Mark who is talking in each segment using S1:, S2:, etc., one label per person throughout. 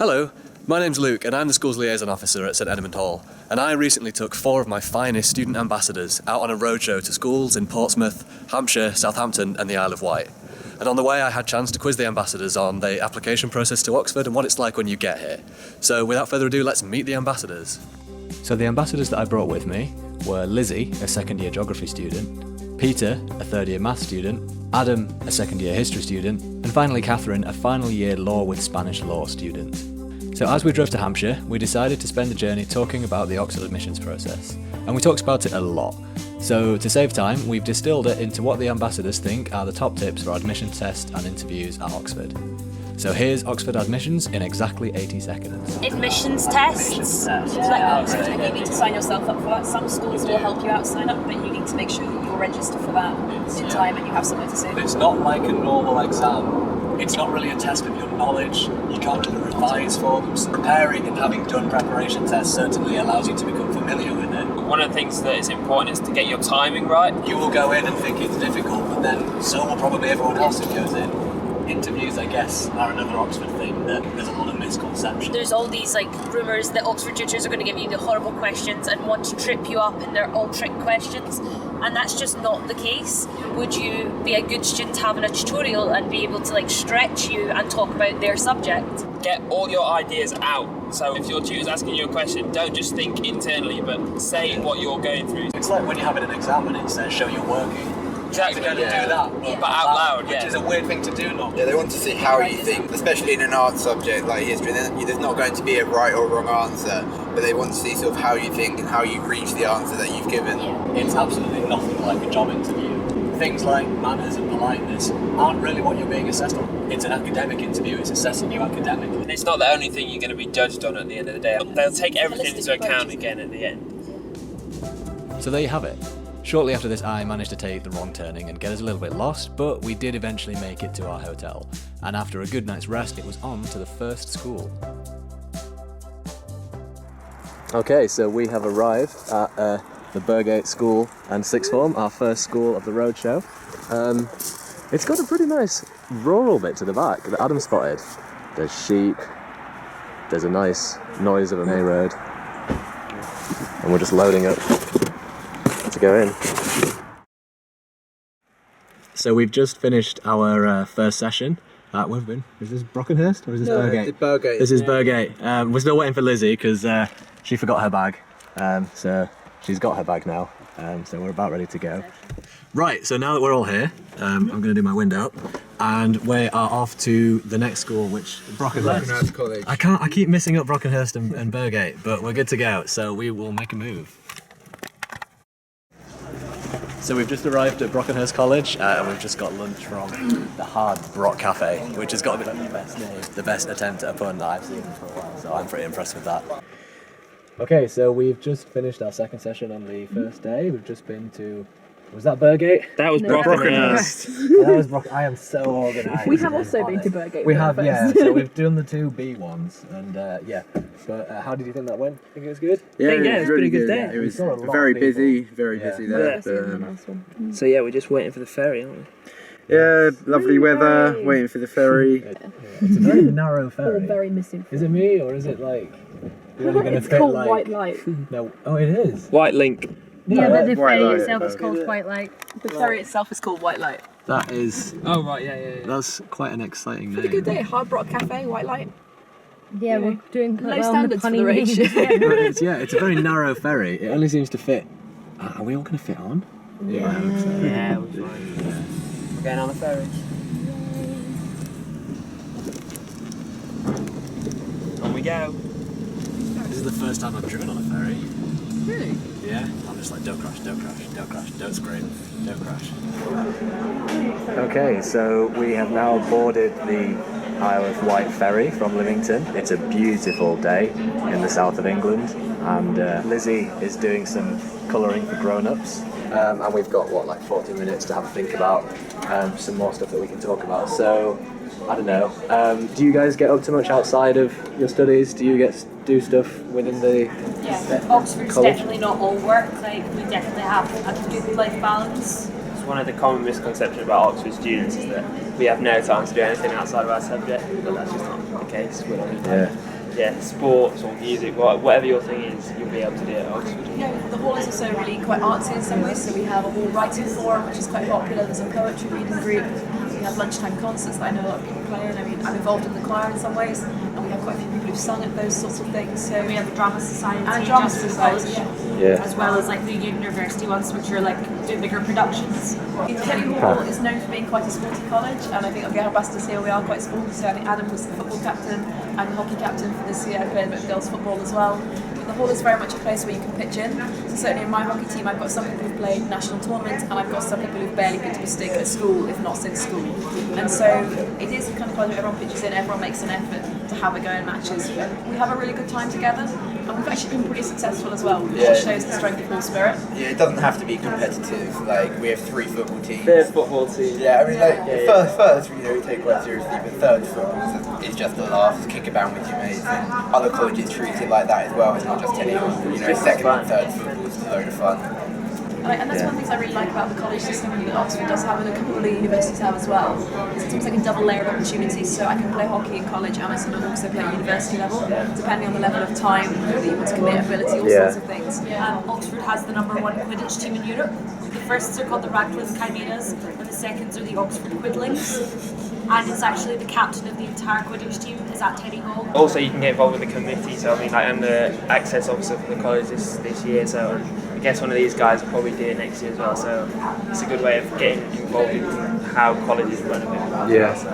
S1: Hello, my name's Luke and I'm the Schools Liaison Officer at St Edmund Hall, and I recently took 4 of my finest student ambassadors out on a roadshow to schools in Portsmouth, Hampshire, Southampton and the Isle of Wight. And on the way I had a chance to quiz the ambassadors on the application process to Oxford and what it's like when you get here. So without further ado, let's meet the ambassadors. So the ambassadors that I brought with me were Lizzie, a second year geography student, Peter, a third year maths student, Adam, a second year history student, and finally Catherine, a final year law with Spanish law student. So as we drove to Hampshire, we decided to spend the journey talking about the Oxford admissions process, and we talked about it a lot. So to save time, we've distilled it into what the ambassadors think are the top tips for admission tests and interviews at Oxford. So here's Oxford admissions in exactly 80 seconds.
S2: Admissions tests. Like Oxford, and you need to sign yourself up for that. Some schools will help you out sign up, but you need to make sure that you're registered for that in time and you have somewhere to say.
S1: It's not like a normal exam. It's not really a test of your knowledge. You can't really revise for them. So preparing and having done preparation tests certainly allows you to become familiar with it.
S3: One of the things that is important is to get your timing right.
S1: You will go in and think it's difficult, but then so will probably everyone else who goes in. Interviews, I guess, are another Oxford thing that there's a lot of misconception.
S2: There's all these rumours that Oxford tutors are going to give you the horrible questions and want to trip you up, and they're all trick questions, and that's just not the case. Would you be a good student having a tutorial and be able to stretch you and talk about their subject?
S3: Get all your ideas out. So if your tutor's asking you a question, don't just think internally, but say what you're going through.
S1: It's like when you're having an exam and it says show you're working.
S3: Exactly,
S1: to do that,
S3: but out loud,
S1: which is a weird thing to do normally.
S4: Yeah, they want to see how you think, especially in an art subject like history. There's not going to be a right or wrong answer, but they want to see sort of how you think and how you reach the answer that you've given.
S1: It's absolutely nothing like a job interview. Things like manners and politeness aren't really what you're being assessed on. It's an academic interview, it's assessing you academically.
S3: It's not the only thing you're going to be judged on at the end of the day. They'll take everything into account again at the end.
S1: So there you have it. Shortly after this, I managed to take the wrong turning and get us a little bit lost, but we did eventually make it to our hotel. And after a good night's rest, it was on to the first school. Okay, so we have arrived at the Burgate School and Sixth Form, our first school of the roadshow. It's got a pretty nice rural bit to the back that Adam spotted. There's sheep, there's a nice noise of a main road, and we're just loading up to go in. So we've just finished our first session. Where have we been? Is this Brockenhurst or is this Burgate?
S4: Burgate.
S1: This is Burgate. We're still waiting for Lizzie because she forgot her bag. So she's got her bag now. So we're about ready to go. Right, so now that we're all here, I'm going to do my window up, and we are off to the next school, which Brockenhurst
S4: College.
S1: I keep missing up Brockenhurst and Burgate, but we're good to go. So we will make a move. So we've just arrived at Brockenhurst College and we've just got lunch from the Hard Brock Cafe, which has got to be the best name, the best attempt at a pun that I've seen for a while, so I'm pretty impressed with that. Okay, so we've just finished our second session on the first day. We've just been to... Was that Burgate?
S3: That was Brockenhurst.
S1: That was I am so organised.
S5: We have also been to Burgate.
S1: We have, yeah. So we've done the 2B ones, and yeah. But how did you think that went? Think it was good?
S6: Yeah,
S3: it was a pretty good day.
S6: It was
S1: saw a lot
S6: very
S1: of people.
S6: busy, very busy there. But,
S3: So yeah, we're just waiting for the ferry, aren't we?
S6: yeah, lovely weather, waiting for the ferry.
S1: It's a very narrow ferry.
S5: Very missing.
S1: Is it me, or is it like...
S5: It's called White Light.
S1: No. Oh, it is.
S3: White Link.
S5: Yeah, but the
S6: White
S5: ferry
S6: Light,
S5: itself is
S6: okay.
S5: called White Light. The ferry itself is called White Light.
S1: That is...
S3: Oh right, yeah.
S1: That's quite an exciting name.
S5: Pretty good day. Hard Brock Cafe, White Light.
S7: Yeah, we're doing
S5: Low
S7: quite well
S5: standards
S7: on
S5: for
S7: the
S5: the race.
S1: But it's a very narrow ferry. It only seems to fit... Are we all going to fit on? Yeah. I hope so.
S3: Yeah, we're fine. We're going on the ferry. On we go.
S1: This is the first time I've driven on a ferry.
S5: Really?
S1: Yeah. I'm just like, don't crash, don't crash, don't crash, don't scream, don't crash. Okay, so we have now boarded the Isle of Wight ferry from Leamington. It's a beautiful day in the south of England, and Lizzie is doing some colouring for grown-ups. And we've got, 40 minutes to have a think about some more stuff that we can talk about. So, I don't know. Do you guys get up to much outside of your studies? Do you do stuff within the
S2: Oxford's
S1: college?
S2: definitely not all work. We definitely have a good life balance.
S3: It's one of the common misconceptions about Oxford students is that we have no time to do anything outside of our subject, but that's just not the case.
S1: Yeah.
S3: sports or music, whatever your thing is, you'll be able to do it at Oxford.
S5: Yeah, the hall is also really quite artsy in some ways, so we have a hall writing forum, which is quite popular. There's a poetry reading group. We have lunchtime concerts that I know a lot of people play in. I mean, I'm involved in the choir in some ways, and we have quite a few people who've sung at those sorts of things. So
S2: We have a drama society,
S5: and drama
S2: just as
S5: society,
S2: well,
S6: Yeah.
S2: as well as like the university ones, which are like bigger productions.
S5: Teddy Hall is known for being quite a sporty college, and I think of the ambassadors here, we are quite sporty. So I think Adam was the football captain and the hockey captain for this year. I played a bit of girls football as well. But the hall is very much a place where you can pitch in. So certainly in my hockey team, I've got some people who've played national tournaments, and I've got some people who've barely picked up a stick at school, if not since school. And so it is the kind of college where everyone pitches in, everyone makes an effort to have a go in matches. We have a really good time together, and we've actually been pretty successful as well, which just shows the strength of Hall spirit.
S4: Yeah, it doesn't have to be competitive. Like, we have 3 football teams.
S3: Third football team.
S4: Yeah, I mean, like, first, you know, we take quite seriously, but third football is just a laugh, it's kick about with your mates, and other colleges treat it like that as well. It's not just Teddy Hall, you know, second and third football is a load of fun.
S5: And that's one of the things I really like about the college system that Oxford does have, and a couple of the universities have as well. It's almost like a double layer of opportunities. So I can play hockey in college, and I sort of also play at university level, depending on the level of time that you want to commit, ability, all sorts of things.
S2: Oxford has the number 1 Quidditch team in Europe. The firsts are called the Radcliffe Chimeras, and the seconds are the Oxford Quidlings. And it's actually the captain of the entire Quidditch team is at Teddy Hall.
S3: Also, you can get involved with the committee. So I mean, like, I'm the access officer for the college this year. So I guess one of these guys will probably do it next year as well. So it's a good way of getting involved in how colleges run a bit more.
S6: Yeah.
S3: So,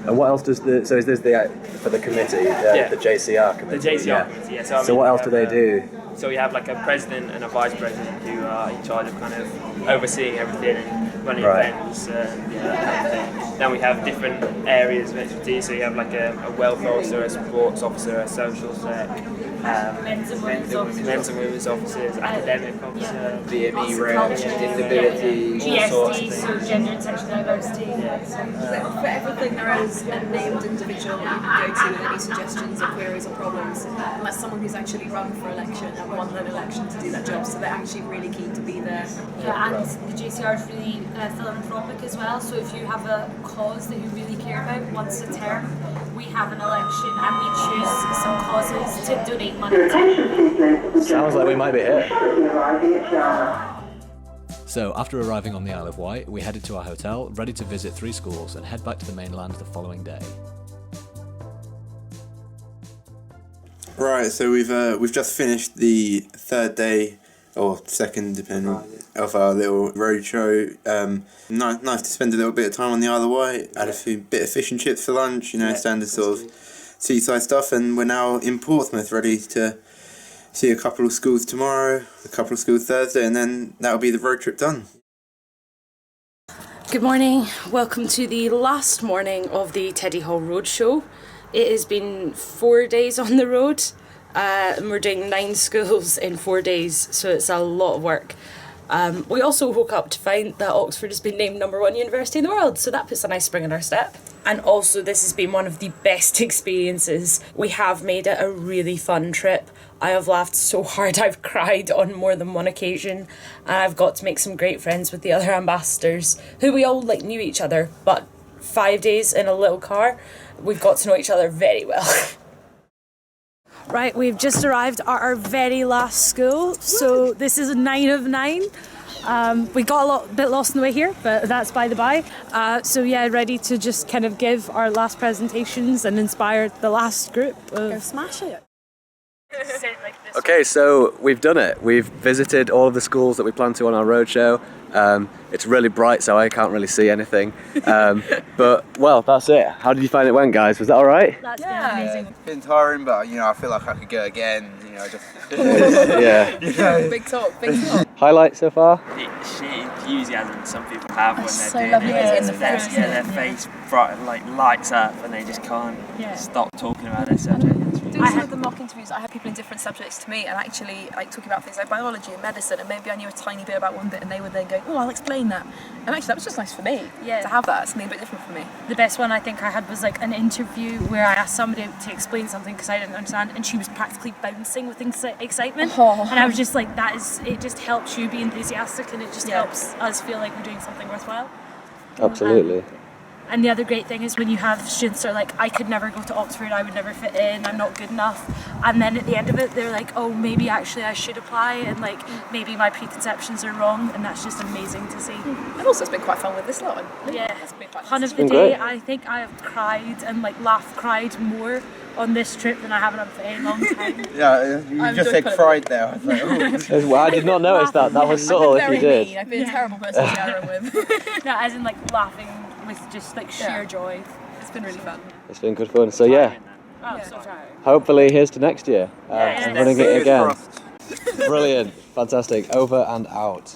S1: And what else does the... So is this for the committee, the JCR committee?
S3: The JCR committee, yeah. So, I
S1: So
S3: mean,
S1: what
S3: we
S1: else
S3: have,
S1: do they do?
S3: So we have like a president and a vice president who are in charge of kind of overseeing everything and running events, that kind of thing. Then we have different areas of expertise. So you have like a welfare officer, a sports officer, a social sec,
S2: Men's and women's officers.
S3: men's and women's officers, academic officer,
S4: BME rep, disability,
S3: all sorts of
S2: GSD, so
S3: things.
S2: gender and sexual diversity.
S5: For everything, there is a named individual that you can go to with any suggestions or queries or problems. And that's someone who's actually run for election and won an election to do that job. So they're actually really keen to be there.
S2: Yeah, and the JCR is really philanthropic as well. So if you have a cause that you really care about once a term, we have an election and we choose some causes to donate money to.
S1: Sounds like we might be here. So, after arriving on the Isle of Wight, we headed to our hotel, ready to visit 3 schools and head back to the mainland the following day.
S6: Right, so we've just finished the 3rd day, or 2nd, depending, of our little roadshow. Nice to spend a little bit of time on the Isle of Wight. Had a bit of fish and chips for lunch, standard sort of seaside stuff, and we're now in Portsmouth, ready to see a couple of schools tomorrow, a couple of schools Thursday, and then that'll be the road trip done.
S8: Good morning, welcome to the last morning of the Teddy Hall Roadshow. It has been 4 days on the road, and we're doing 9 schools in 4 days, so it's a lot of work. We also woke up to find that Oxford has been named number 1 university in the world, so that puts a nice spring in our step. And also, this has been one of the best experiences. We have made it a really fun trip. I have laughed so hard I've cried on more than one occasion, and I've got to make some great friends with the other ambassadors, who we all knew each other, but 5 days in a little car, we've got to know each other very well.
S9: Right, we've just arrived at our very last school, so this is 9 of 9. We got a bit lost on the way here, but that's by the by. So yeah, ready to just kind of give our last presentations and inspire the last group. Go smash it.
S1: Okay, so we've done it. We've visited all of the schools that we planned to on our roadshow. It's really bright, so I can't really see anything. But, well, that's it. How did you find it went, guys? Was that all right?
S9: That's been amazing.
S4: It's been tiring, but I feel like I could go again. Just
S1: Yeah.
S5: Big talk, big talk.
S1: Highlight so far?
S3: The sheer enthusiasm some people have when they're
S5: so
S3: doing
S5: lovely
S3: it.
S5: to see in the face,
S3: Their face lights up and they just can't stop talking about their subject.
S5: Doing some of the mock interviews, I had people in different subjects to me, and actually talking about things like biology and medicine, and maybe I knew a tiny bit about one bit, and they would then go, "Oh, I'll explain that." And actually, that was just nice for me to have that. Something a bit different for me.
S9: The best one I think I had was like an interview where I asked somebody to explain something because I didn't understand, and she was practically bouncing with excitement. And I was just like, it just helps you be enthusiastic, and it just helps us feel like we're doing something worthwhile.
S1: Absolutely.
S9: And the other great thing is when you have students that are like, I could never go to Oxford, I would never fit in, I'm not good enough. And then at the end of it, they're like, oh, maybe actually I should apply, and like maybe my preconceptions are wrong, and that's just amazing to see.
S5: And also it's been quite fun with this lot.
S9: Yeah,
S5: It's been quite
S9: fun of the
S10: been
S9: day.
S10: great.
S9: I think I have cried and like cried more on this trip than I have on a very long time.
S4: Yeah, you just said cried there. I was like, oh.
S10: Well, I did not notice that. That was subtle if you did.
S5: I've been a terrible person to gather with.
S9: No, as in like laughing with just like sheer joy.
S5: It's been really fun.
S10: It's been good fun. So yeah,
S9: Oh, so tired.
S10: hopefully here's to next year.
S9: Yeah,
S10: Running it again. Brilliant, fantastic. Over and out.